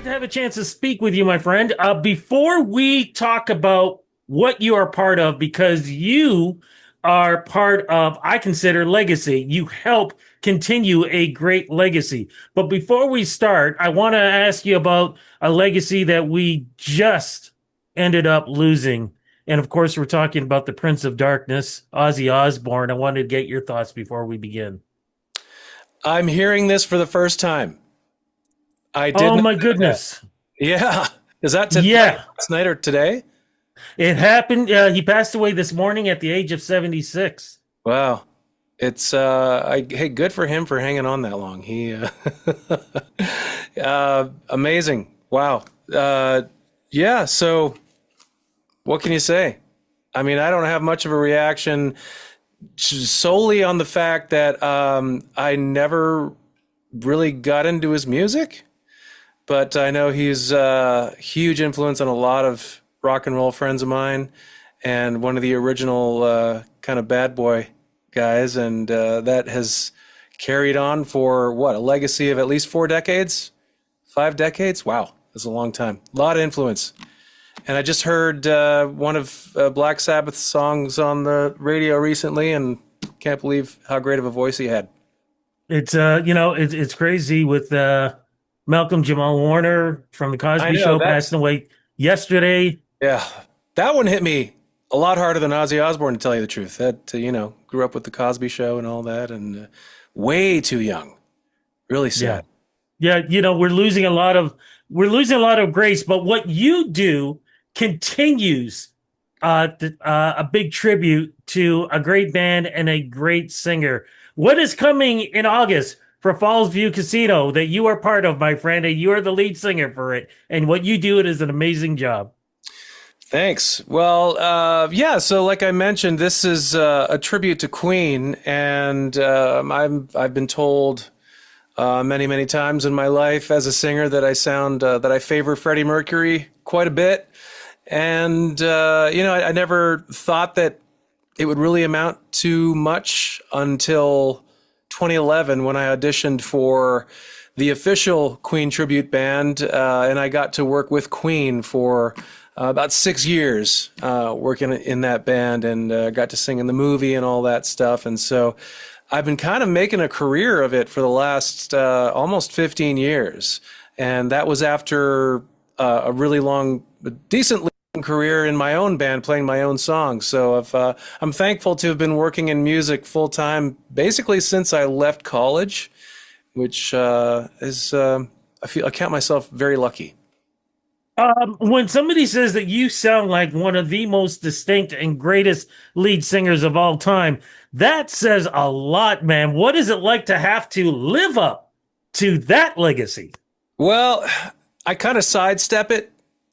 Great to have a chance to speak with you, my friend. Before we talk about what you are part of, because you are part of, I consider, legacy. You help continue a great legacy. But before we start, I want to ask you about a legacy that we just ended up losing. And of course, we're talking about the Prince of Darkness, Ozzy Osbourne. I wanted to get your thoughts before we begin. I'm hearing this for the first time. I did Oh, not my know that. goodness. Yeah. Is that like Yeah. last night or today? It happened. He passed away this morning at the age of 76. Wow. It's hey, good for him for hanging on that long. He amazing. Wow. Yeah, so what can you say? I mean, I don't have much of a reaction solely on the fact that I never really got into his music, but I know he's a huge influence on a lot of rock and roll friends of mine and one of the original kind of bad boy guys. And that has carried on for what, a legacy of at least 4 decades, 5 decades. Wow, that's a long time. A lot of influence. And I just heard one of Black Sabbath's songs on the radio recently and can't believe how great of a voice he had. It's crazy with Malcolm Jamal Warner from the I Cosby know Show that. passing away yesterday. Yeah, that one hit me a lot harder than Ozzy Osbourne, to tell you the truth. That grew up with the Cosby Show and all that, and way too young. Really Yeah. sad. Yeah, we're losing a lot of grace, but what you do continues a big tribute to a great band and a great singer. What is coming in August for Fallsview Casino that you are part of, my friend, and you are the lead singer for it, and what you do it is an amazing job. Thanks. Well, yeah. So, like I mentioned, this is a tribute to Queen, and I've been told many, many times in my life as a singer that I favor Freddie Mercury quite a bit. And, I never thought that it would really amount to much until 2011 when I auditioned for the official Queen tribute band. And I got to work with Queen for about 6 years, working in that band, and got to sing in the movie and all that stuff. And so I've been kind of making a career of it for the last almost 15 years. And that was after a really long, decently long career in my own band, playing my own songs. So I'm thankful to have been working in music full time basically since I left college, which I count myself very lucky. When somebody says that you sound like one of the most distinct and greatest lead singers of all time, that says a lot, man. What is it like to have to live up to that legacy? Well, I kind of sidestep it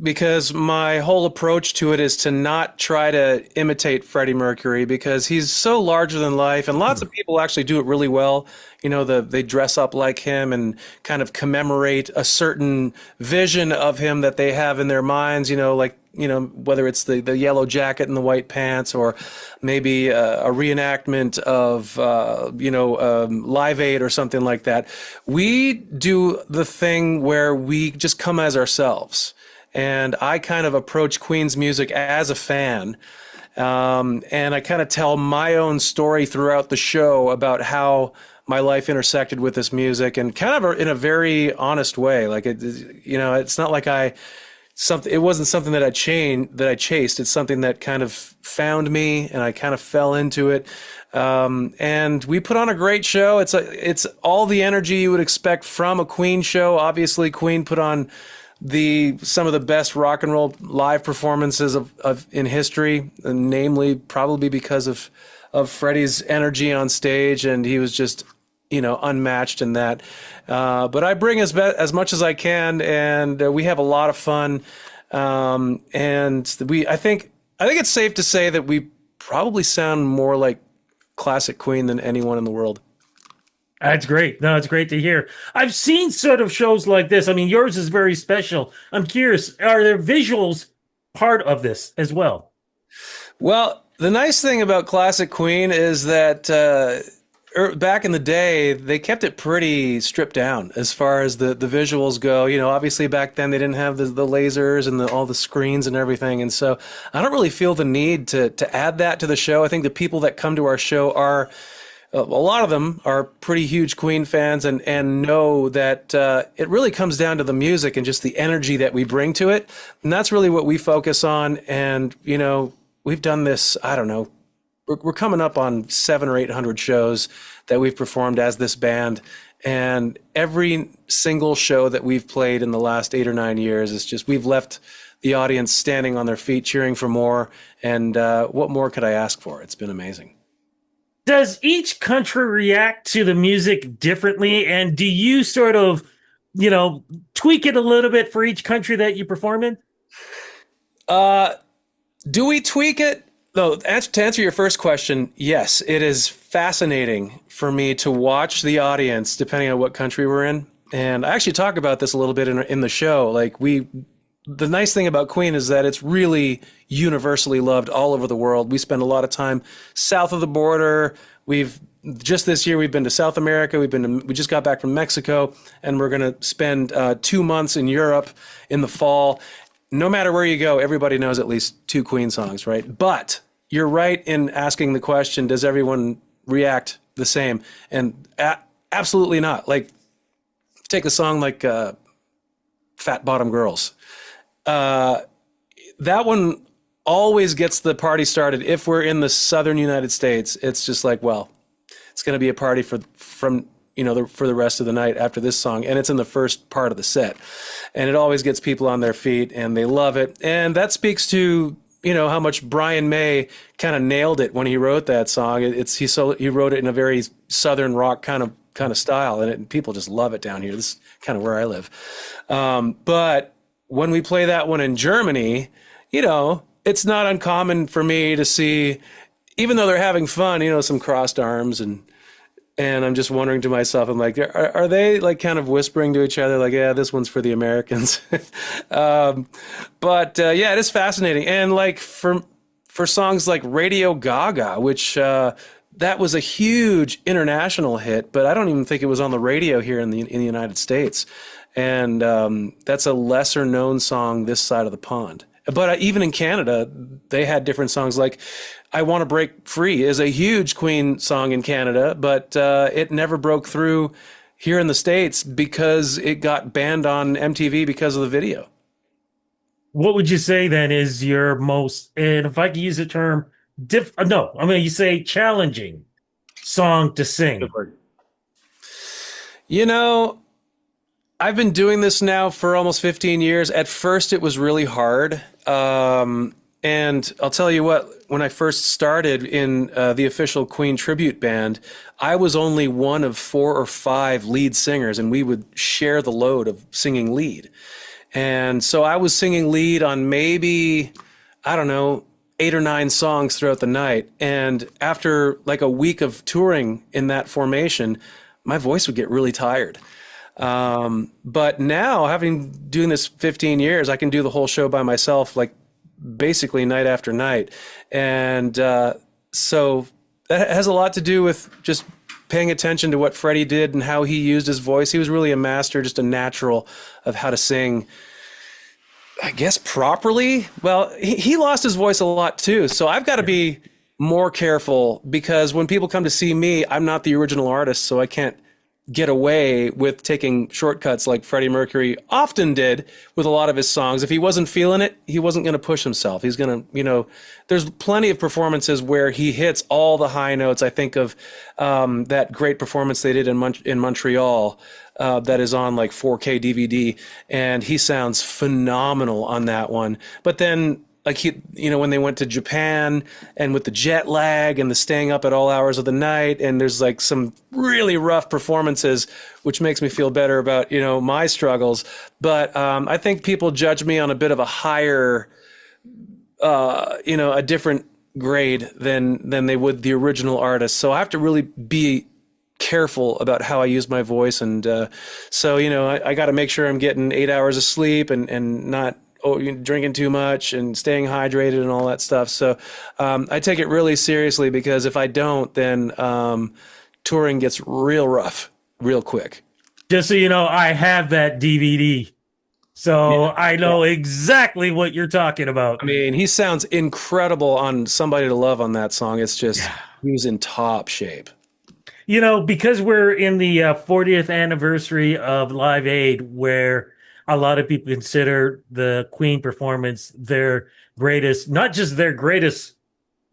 because my whole approach to it is to not try to imitate Freddie Mercury because he's so larger than life, and lots of people actually do it really well. They dress up like him and kind of commemorate a certain vision of him that they have in their minds. Whether it's the yellow jacket and the white pants, or maybe a reenactment of Live Aid or something like that. We do the thing where we just come as ourselves. And I kind of approach Queen's music as a fan. And I kind of tell my own story throughout the show about how my life intersected with this music, and kind of in a very honest way. Like it's not like it wasn't something that I chased. It's something that kind of found me, and I kind of fell into it. And we put on a great show. It's all the energy you would expect from a Queen show. Obviously, Queen put on some of the best rock and roll live performances of in history, and namely probably because of Freddie's energy on stage, and he was just unmatched in that. But I bring as much as I can, and we have a lot of fun. And I think it's safe to say that we probably sound more like classic Queen than anyone in the world. That's great. No, it's great to hear. I've seen sort of shows like this. I mean, yours is very special. I'm curious, are there visuals part of this as well? Well, the nice thing about classic Queen is that back in the day, they kept it pretty stripped down as far as the visuals go. You know, obviously back then they didn't have the lasers and all the screens and everything. And so I don't really feel the need to add that to the show. I think the people that come to our show are, a lot of them are pretty huge Queen fans and know that it really comes down to the music and just the energy that we bring to it. And that's really what we focus on. And, you know, we've done this, I don't know, we're coming up on 700 or 800 shows that we've performed as this band. And every single show that we've played in the last 8 or 9 years is just, we've left the audience standing on their feet, cheering for more. And what more could I ask for? It's been amazing. Does each country react to the music differently? And do you sort of, tweak it a little bit for each country that you perform in? Do we tweak it? No, to answer your first question, yes, it is fascinating for me to watch the audience depending on what country we're in. And I actually talk about this a little bit in the show. Like the nice thing about Queen is that it's really universally loved all over the world. We spend a lot of time south of the border. Just this year, we've been to South America. We just got back from Mexico, and we're going to spend 2 months in Europe in the fall. No matter where you go, everybody knows at least 2 Queen songs, right? But you're right in asking the question, does everyone react the same? And absolutely not. Like, take a song like Fat Bottom Girls. That one always gets the party started. If we're in the southern United States, it's just like, well, it's going to be a party for the rest of the night after this song, and it's in the first part of the set, and it always gets people on their feet, and they love it, and that speaks to how much Brian May kind of nailed it when he wrote that song. He wrote it in a very southern rock kind of style, and people just love it down here. This is kind of where I live, but when we play that one in Germany, it's not uncommon for me to see, even though they're having fun, some crossed arms and I'm just wondering to myself, I'm like, are they like kind of whispering to each other, like, yeah, this one's for the Americans. But yeah, it is fascinating. And like for songs like Radio Gaga, which that was a huge international hit, but I don't even think it was on the radio here in the United States. And that's a lesser known song this side of the pond. But even in Canada, they had different songs. Like I Want to Break Free is a huge Queen song in Canada, but it never broke through here in the States because it got banned on MTV because of the video. What would you say then is your most, and if I could use the term, you say challenging song to sing? I've been doing this now for almost 15 years. At first, it was really hard. And I'll tell you what, when I first started in the official Queen tribute band, I was only one of 4 or 5 lead singers, and we would share the load of singing lead. And so I was singing lead on maybe, I don't know, 8 or 9 songs throughout the night. And after like a week of touring in that formation, my voice would get really tired. But now, doing this 15 years, I can do the whole show by myself, like basically night after night. And so that has a lot to do with just paying attention to what Freddie did and how he used his voice. He was really a master, just a natural of how to sing, I guess, properly. Well, he lost his voice a lot too. So I've got to be more careful because when people come to see me, I'm not the original artist, so I can't get away with taking shortcuts like Freddie Mercury often did with a lot of his songs. If he wasn't feeling it, he wasn't going to push himself. He's going to, there's plenty of performances where he hits all the high notes. I think of that great performance they did in Montreal that is on like 4K DVD, and he sounds phenomenal on that one. But then like when they went to Japan and with the jet lag and the staying up at all hours of the night, and there's like some really rough performances, which makes me feel better about, my struggles. But I think people judge me on a bit of a higher, a different grade than they would the original artist. So I have to really be careful about how I use my voice. And so, I got to make sure I'm getting 8 hours of sleep and not drinking too much and staying hydrated and all that stuff. So I take it really seriously because if I don't, then touring gets real rough real quick. Just so you know, I have that DVD. Yeah. So I know exactly what you're talking about. I mean, he sounds incredible on Somebody to Love on that song. It's just, he was in top shape. You know, because we're in the 40th anniversary of Live Aid, where a lot of people consider the Queen performance their greatest, not just their greatest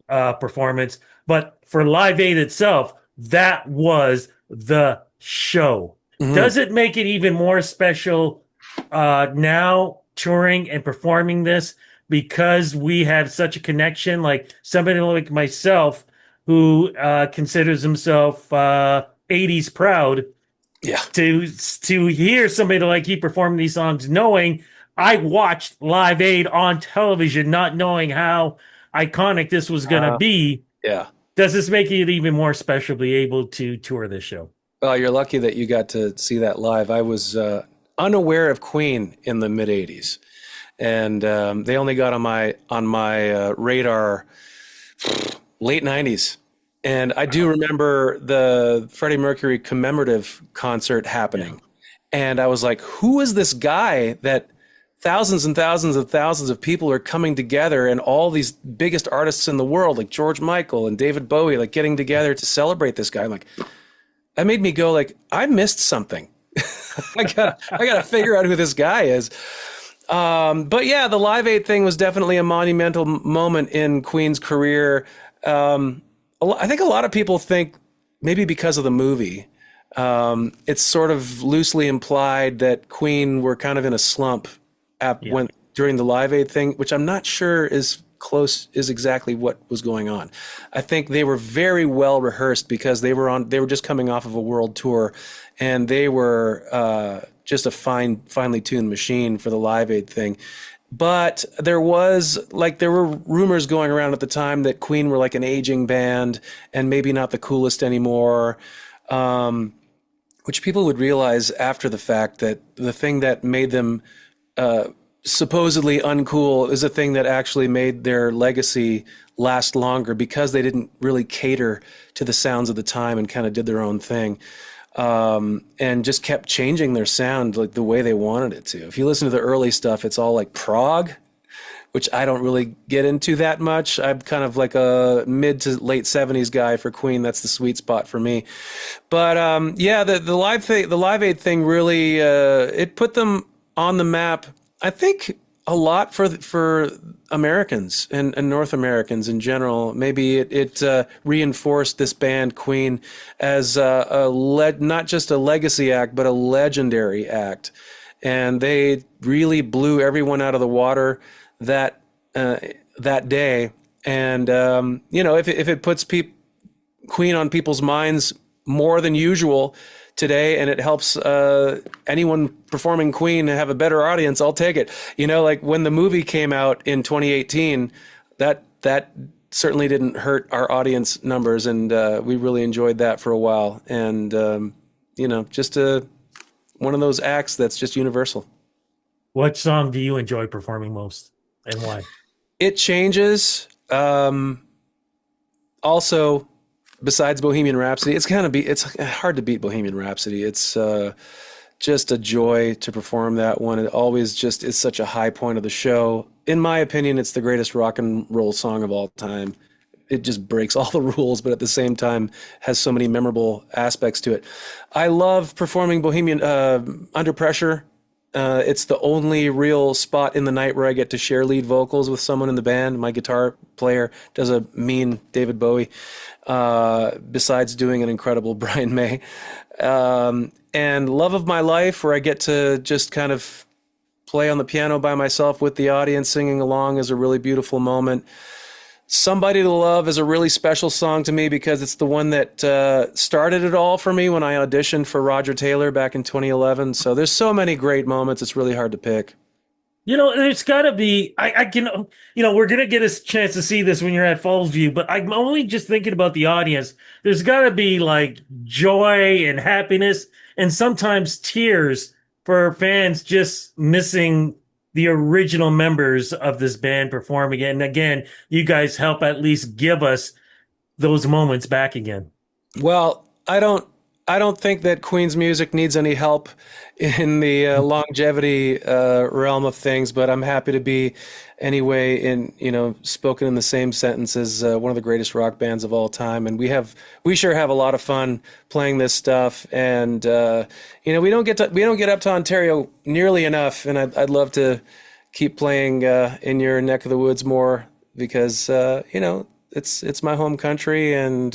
performance, but for Live Aid itself, that was the show. Mhm. Does it make it even more special now touring and performing this because we have such a connection? Like somebody like myself who considers himself 80s proud Yeah. to hear somebody like you perform these songs, knowing I watched Live Aid on television, not knowing how iconic this was going to Uh, be. yeah. Does this make it even more special to be able to tour this show? Well, you're lucky that you got to see that live. I was unaware of Queen in the mid '80s, and they only got on my radar late '90s. And I do remember the Freddie Mercury commemorative concert happening, and I was like, "Who is this guy that thousands and thousands and thousands of people are coming together, and all these biggest artists in the world, like George Michael and David Bowie, like getting together to celebrate this guy?" I'm like, that made me go like, I missed something. I gotta figure out who this guy is. But yeah, the Live Aid thing was definitely a monumental moment in Queen's career. I think a lot of people think maybe because of the movie, it's sort of loosely implied that Queen were kind of in a slump when during the Live Aid thing, which I'm not sure is exactly what was going on. I think they were very well rehearsed because they were just coming off of a world tour, and they were just a finely tuned machine for the Live Aid thing. But there were rumors going around at the time that Queen were like an aging band and maybe not the coolest anymore, which people would realize after the fact that the thing that made them supposedly uncool is a thing that actually made their legacy last longer because they didn't really cater to the sounds of the time and kind of did their own thing, and just kept changing their sound like the way they wanted it to. If you listen to the early stuff, it's all like prog, which I don't really get into that much. I'm kind of like a mid to late 70s guy for Queen. That's the sweet spot for me. But yeah, the Live Aid thing really it put them on the map, I think, a lot for Americans and North Americans in general. Maybe it reinforced this band Queen as not just a legacy act, but a legendary act. And they really blew everyone out of the water that day. And if it puts Queen on people's minds more than usual today, and it helps anyone performing Queen have a better audience, I'll take it. Like when the movie came out in 2018, that certainly didn't hurt our audience numbers, and we really enjoyed that for a while. And just one of those acts that's just universal. What song do you enjoy performing most, and why? It changes. Also, besides Bohemian Rhapsody, it's hard to beat Bohemian Rhapsody. It's just a joy to perform that one. It always just is such a high point of the show. In my opinion, it's the greatest rock and roll song of all time. It just breaks all the rules, but at the same time has so many memorable aspects to it. I love performing Bohemian Under Pressure. It's the only real spot in the night where I get to share lead vocals with someone in the band. My guitar player does a mean David Bowie, besides doing an incredible Brian May. And Love of My Life, where I get to just kind of play on the piano by myself with the audience singing along, is a really beautiful moment. Somebody to Love is a really special song to me because it's the one that started it all for me when I auditioned for Roger Taylor back in 2011. So there's so many great moments. It's really hard to pick. There's got to be, I can, we're going to get a chance to see this when you're at Fallsview, but I'm only just thinking about the audience. There's got to be like joy and happiness and sometimes tears for fans just missing the original members of this band performing it. And again, you guys help at least give us those moments back again. Well, I don't I don't think that Queen's music needs any help in the longevity realm of things, but I'm happy to be anyway in spoken in the same sentence as one of the greatest rock bands of all time, and we sure have a lot of fun playing this stuff, and we don't get up to Ontario nearly enough, and I'd love to keep playing in your neck of the woods more because it's my home country, and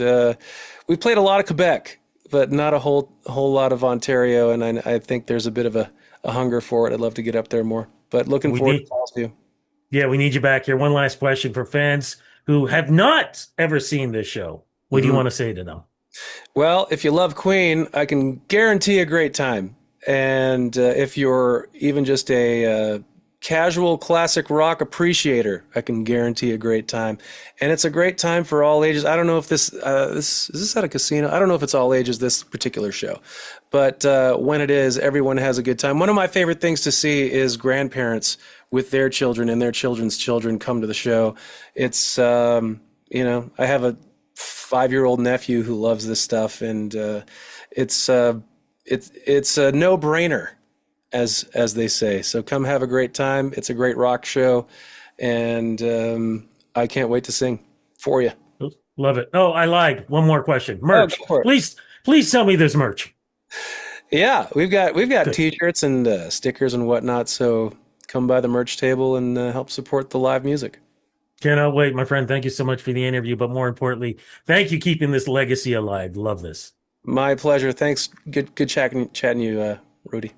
we've played a lot of Quebec, but not a whole lot of Ontario, and I think there's a bit of a hunger for it. I'd love to get up there more, but looking We forward need, to Fallsview. yeah, we need you back here. One last question for fans who have not ever seen this show. What do you want to say to them? Well, if you love Queen, I can guarantee a great time. And if you're even just a casual classic rock appreciator, I can guarantee a great time. And it's a great time for all ages. I don't know if this is this at a casino. I don't know if it's all ages, this particular show, but when it is, everyone has a good time. One of my favorite things to see is grandparents with their children and their children's children come to the show. It's I have a 5-year-old nephew who loves this stuff, and it's it's a no-brainer, as they say. So come have a great time. It's a great rock show, and I can't wait to sing for you. Love it. Oh, I lied. One more question. Oh, Merch. go for it. Please tell me there's merch. Yeah, we've got Good. T-shirts and stickers and whatnot. So come by the merch table and help support the live music. Cannot wait, my friend. Thank you so much for the interview, but more importantly, thank you keeping this legacy alive. Love this. My pleasure. Thanks. Good chatting you, Rudy.